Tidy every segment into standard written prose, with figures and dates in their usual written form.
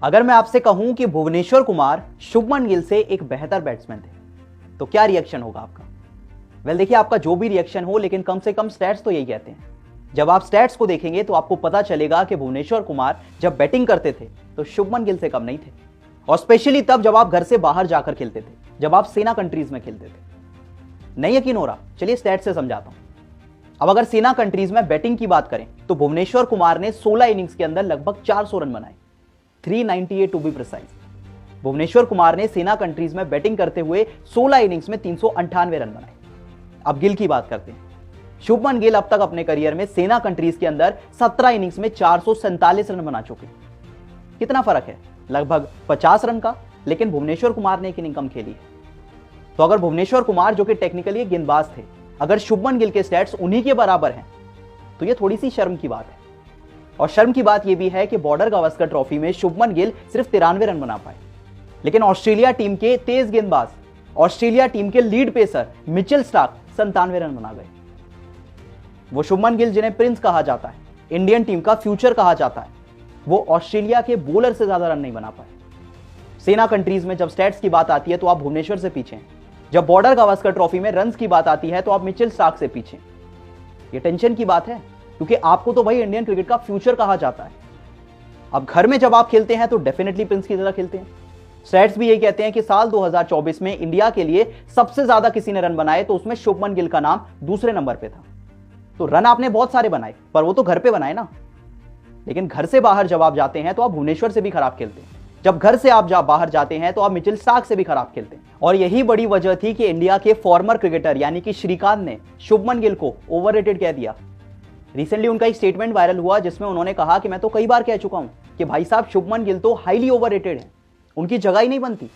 अगर मैं आपसे कहूं कि भुवनेश्वर कुमार शुभमन गिल से एक बेहतर बैट्समैन थे तो क्या रिएक्शन होगा आपका? देखिए, आपका जो भी रिएक्शन हो, लेकिन कम से कम स्टैट्स तो यही कहते हैं। जब आप स्टैट्स को देखेंगे तो आपको पता चलेगा कि भुवनेश्वर कुमार जब बैटिंग करते थे तो शुभमन गिल से कम नहीं थे, और स्पेशली तब जब आप घर से बाहर जाकर खेलते थे, जब आप सेना कंट्रीज में खेलते थे। नहीं यकीन हो रहा? चलिए स्टैट्स से समझाता हूं। अब अगर सेना कंट्रीज में बैटिंग की बात करें तो भुवनेश्वर कुमार ने 16 इनिंग्स के अंदर लगभग 400 रन बनाए, 398 to be precise. Bhuvneshwar Kumar ने सेना कंट्रीज में बैटिंग करते हुए 16 इनिंग्स में 398 रन बनाए। अब गिल की बात करते हैं। शुभमन गिल अब तक अपने करियर में सेना कंट्रीज के अंदर 17 इनिंग्स में 447 रन बना चुके। कितना फर्क है? लगभग 50 रन का। लेकिन भुवनेश्वर कुमार ने एक इनिंग कम खेली है। तो अगर भुवनेश्वर कुमार, जो कि टेक्निकली एक गेंदबाज थे, अगर शुभमन गिल के स्टैट्स उन्हीं के बराबर हैं तो यह थोड़ी सी शर्म की बात है। और शर्म की बात यह भी है कि बॉर्डर गावस्कर ट्रॉफी में शुभमन गिल सिर्फ 93 रन बना पाए, लेकिन ऑस्ट्रेलिया टीम के तेज गेंदबाज, ऑस्ट्रेलिया टीम के lead pacer Mitchell Starc 97 run बना गए। वो शुभमन गिल, जिन्हें प्रिंस कहा जाता है, इंडियन टीम का फ्यूचर कहा जाता है, वो ऑस्ट्रेलिया के बॉलर से ज्यादा रन नहीं बना पाए। सेना कंट्रीज में जब स्टैट्स की बात आती है तो आप भुवनेश्वर से पीछे हैं। जब बॉर्डर गावस्कर ट्रॉफी में रन्स की बात आती है तो आप मिचेल स्टार्क से पीछे। ये टेंशन की बात है, क्योंकि आपको तो भाई इंडियन क्रिकेट का फ्यूचर कहा जाता है। अब घर में जब आप खेलते हैं तो डेफिनेटली प्रिंस की तरह खेलते हैं। स्टैट्स भी यही कहते हैं कि साल 2024 में इंडिया के लिए सबसे ज्यादा किसी ने रन बनाए तो उसमें शुभमन गिल का नाम दूसरे नंबर पे था। तो रन आपने बहुत सारे बनाए, पर वो तो घर पे बनाए ना। लेकिन घर से बाहर जब आप जाते हैं तो आप भुवनेश्वर से भी खराब खेलते हैं। जब घर से आप बाहर जाते हैं तो आप मिचेल स्टार्क से भी खराब खेलते हैं। और यही बड़ी वजह थी कि इंडिया के फॉर्मर क्रिकेटर यानी कि श्रीकांत ने शुभमन गिल को ओवररेटेड कह दिया। रिसेंटली उनका एक स्टेटमेंट वायरल हुआ जिसमें उन्होंने कहा कि मैं तो कई बार कह चुका हूं कि भाई साहब, शुभमन गिल तो हाईली ओवररेटेड है, उनकी जगह ही नहीं बनती।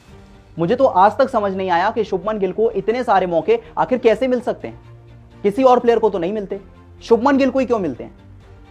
मुझे तो आज तक समझ नहीं आया कि शुभमन गिल को इतने सारे मौके आखिर कैसे मिल सकते हैं। किसी और प्लेयर को तो नहीं मिलते, शुभमन गिल को ही क्यों मिलते हैं?